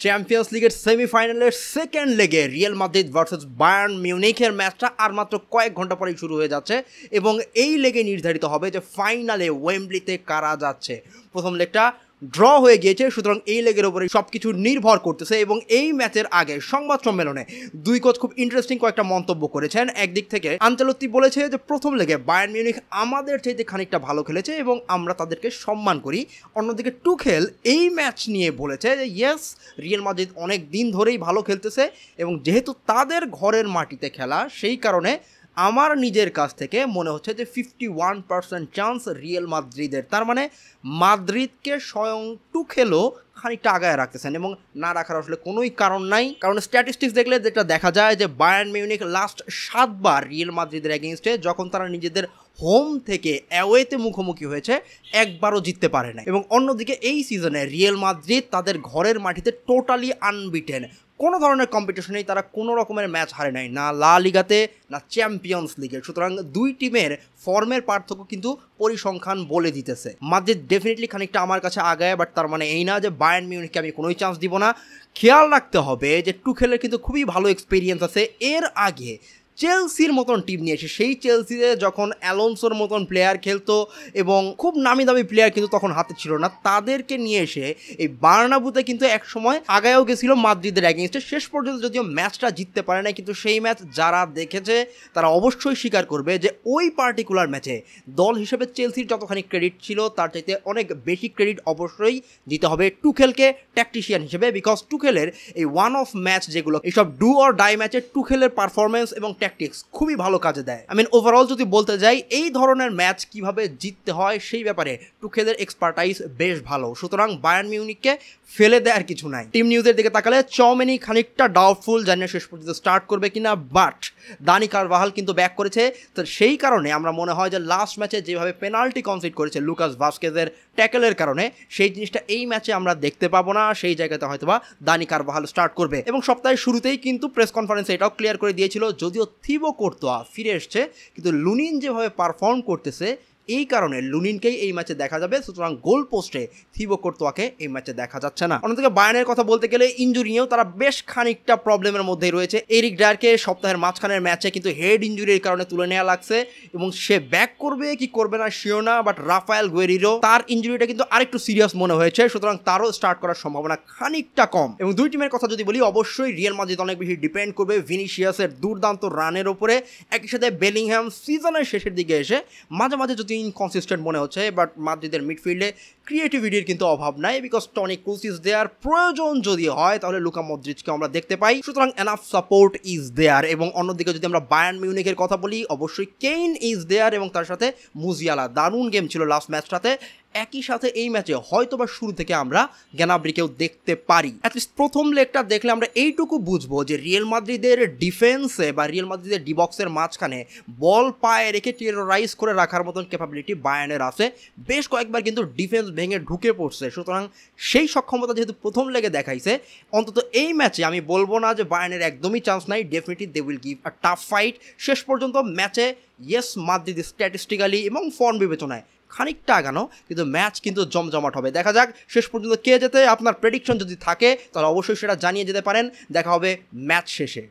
Champions লিগের সেমিফাইনালের second লেগে রিয়াল মাদ্রিদ ভার্সেস বায়ার্ন মিউনিখের ম্যাচটা আর মাত্র কয়েক ঘন্টা পরেই শুরু হয়ে যাচ্ছে এবং এই লেগে নির্ধারিত হবে যে ফাইনালে ওয়েম্বলিতে কারা যাচ্ছে। প্রথম লেগটা ড্র হয়ে গিয়েছে, সুতরাং এই লেগের উপরে সব কিছু নির্ভর করতেছে। এবং এই ম্যাচের আগে সংবাদ সম্মেলনে দুই কোচ খুব ইন্টারেস্টিং কয়েকটা মন্তব্য করেছেন। একদিক থেকে আনচেলত্তি বলেছে যে প্রথম লেগে বায়ার্ন মিউনিখ আমাদের চাইতে খানিকটা ভালো খেলেছে এবং আমরা তাদেরকে সম্মান করি। অন্যদিকে টুখেল এই ম্যাচ নিয়ে বলেছে যে ইয়েস, রিয়াল মাদ্রিদ অনেক দিন ধরেই ভালো খেলতেছে এবং যেহেতু তাদের ঘরের মাটিতে খেলা, সেই কারণে আমার নিজের কাছ থেকে মনে হচ্ছে যে 51% চান্স রিয়াল মাদ্রিদের। তার মানে মাদ্রিদকে স্বয়ং টুখেলও খানিকটা আগায় রাখতেছেন এবং না রাখার আসলে কোনোই কারণ নাই। কারণ স্ট্যাটিস্টিক্স দেখলে যেটা দেখা যায় যে বায়ার্ন মিউনিখ লাস্ট 7 বার রিয়াল মাদ্রিদের এগেইনস্টে যখন তারা নিজেদের হোম থেকে অ্যাওয়েতে মুখোমুখি হয়েছে একবারও জিততে পারে না। এবং অন্যদিকে এই সিজনে রিয়াল মাদ্রিদ তাদের ঘরের মাটিতে টোটালি আনবিটেন, কোনো ধরনের কম্পিটিশনেই তারা কোনো রকমের ম্যাচ হারে নাই, না লা লিগাতে না চ্যাম্পিয়ন্স লিগে। সুতরাং দুই টিমের ফর্মের পার্থক্য কিন্তু পরিসংখ্যান বলে দিতেছে। মাদ্রিদ ডেফিনেটলি খানিকটা আমার কাছে আগায়, বাট তার মানে এই না যে বায়ার্ন মিউনিখকে আমি কোনোই চান্স দিব না। খেয়াল রাখতে হবে যে টুখেলের কিন্তু খুবই ভালো এক্সপিরিয়েন্স আছে। এর আগে চেলসির মতন টিম নিয়ে এসে, সেই চেলসিতে যখন অ্যালোনসোর মতন প্লেয়ার খেলতো এবং খুব নামি দামি প্লেয়ার কিন্তু তখন হাতে ছিল না, তাদেরকে নিয়ে এসে এই বার্নাবুতে কিন্তু এক সময় আগায়ও গেছিল মাদ্রিদের এগেইনস্টে। শেষ পর্যন্ত যদিও ম্যাচটা জিততে পারে না, কিন্তু সেই ম্যাচ যারা দেখেছে তারা অবশ্যই স্বীকার করবে যে ওই পার্টিকুলার ম্যাচে দল হিসেবে চেলসির যতখানি ক্রেডিট ছিল তার চাইতে অনেক বেশি ক্রেডিট অবশ্যই দিতে হবে টুখেলকে ট্যাকটিশিয়ান হিসেবে। বিকজ টুখেলের এই ওয়ান অফ ম্যাচ যেগুলো, এইসব ডু অর ডাই ম্যাচে টুখেলের পারফরমেন্স এবং ট্যাকটিক্স খুবই ভালো কাজে দেয়। ওভারঅল যদি বলতে যাই, এই ধরনের ম্যাচ কিভাবে জিততে হয় সেই ব্যাপারে টুখেলের এক্সপার্টাইজ বেশ ভালো। সুতরাং বায়ার্ন মিউনিখকে ফেলে দেওয়ার কিছু নাই। টিম নিউজের দিকে তাকালে চমেনি খানিকটা ডাউটফুল, জানি না শেষ পর্যন্ত স্টার্ট করবে কিনা, বাট দানি কারভাহাল কিন্তু ব্যাক করেছে। তো সেই কারণে আমরা মনে হয় যে লাস্ট ম্যাচে যেভাবে পেনাল্টি কনসিড করেছে লুকাস ভাস্কেজের ট্যাকেলের কারণে, সেই জিনিসটা এই ম্যাচে আমরা দেখতে পাবো না। সেই জায়গাতে হয়তোবা দানি কারভাহাল স্টার্ট করবে। এবং সপ্তাহের শুরুতেই কিন্তু প্রেস কনফারেন্সে এটাও ক্লিয়ার করে দিয়েছিল, যদিও থিবো কোর্তোয়া ফিরে এসছে, কিন্তু লুনিন যেভাবে পারফর্ম করতেছে এই কারণে লুনিনকেই এই ম্যাচে দেখা যাবে। সুতরাং গোল পোস্টে থিবো কোর্তোয়াকে এই ম্যাচে দেখা যাচ্ছে না। অন্যদিকে বায়ার্নের কথা বলতে গেলে ইনজুরি নিয়েও তারা বেশ খানিকটা প্রবলেমের মধ্যেই রয়েছে। এরিক ডায়ারকে সপ্তাহের মাঝখানের ম্যাচে কিন্তু হেড ইনজুরির কারণে তুলে নেওয়া লাগছে এবং সে ব্যাক করবে কি করবে না শিওর না, বাট রাফায়েল গুয়েরিরো তার ইনজুরিটা কিন্তু আরেকটু সিরিয়াস মনে হয়েছে। সুতরাং তারও স্টার্ট করার সম্ভাবনা খানিকটা কম। এবং দুই টিমের কথা যদি বলি, অবশ্যই রিয়াল মাদ্রিদ অনেক বেশি ডিপেন্ড করবে ভিনিসিয়াসের দুর্দান্ত রানের ওপরে। একই সাথে বেলিংহাম সিজনের শেষের দিকে এসে মাঝে মাঝে যদি ইনকনসিস্টেন্ট মনে হচ্ছে, বাট মাদ্রিদের মিডফিল্ডে ক্রিয়েটিভিটির কিন্তু অভাব নাই, because Toni Kroos is there. প্রয়োজন যদি হয় তাহলে লুকা মদ্রিচকে আমরা দেখতে পাই। সুতরাং এনাফ সাপোর্ট ইজ দেয়ার। এবং অন্যদিকে যদি আমরা বায়ার্ন মিউনিখের কথা বলি, অবশ্যই কেইন ইজ দেয়ার এবং তার সাথে মুজিয়ালা। দারুণ গেম ছিল লাস্ট ম্যাচটাতে। একই সাথে এই ম্যাচে হয়তো বা শুরু থেকে আমরা গ্যানাব্রিকেও দেখতে পারি। অ্যাটলিস্ট প্রথম লেগটা দেখলে আমরা এইটুকু বুঝবো যে রিয়াল মাদ্রিদের ডিফেন্সে বা রিয়াল মাদ্রিদের ডিবক্সের মাঝখানে বল পায়ে রেখে টেরোরাইজ করে রাখার মতন ক্যাপাবিলিটি বায়ার্নের আছে। বেশ কয়েকবার কিন্তু ডিফেন্স ভেঙে ঢুকে পড়ছে। সুতরাং সেই সক্ষমতা যেহেতু প্রথম লেগে দেখাইছে, অন্তত এই ম্যাচে আমি বলবো না যে বায়ার্নের একদমই চান্স নাই। Definitely they will give a tough fight. শেষ পর্যন্ত ম্যাচে ইয়েস মাদ্রিদ স্ট্যাটিস্টিক্যালি এবং ফর্ম বিবেচনায় খানিকটা আগানো, কিন্তু ম্যাচ কিন্তু জমজমাট হবে। দেখা যাক শেষ পর্যন্ত কে যেতে। আপনার প্রেডিকশন যদি থাকে তাহলে অবশ্যই সেটা জানিয়ে যেতে পারেন। দেখা হবে ম্যাচ শেষে।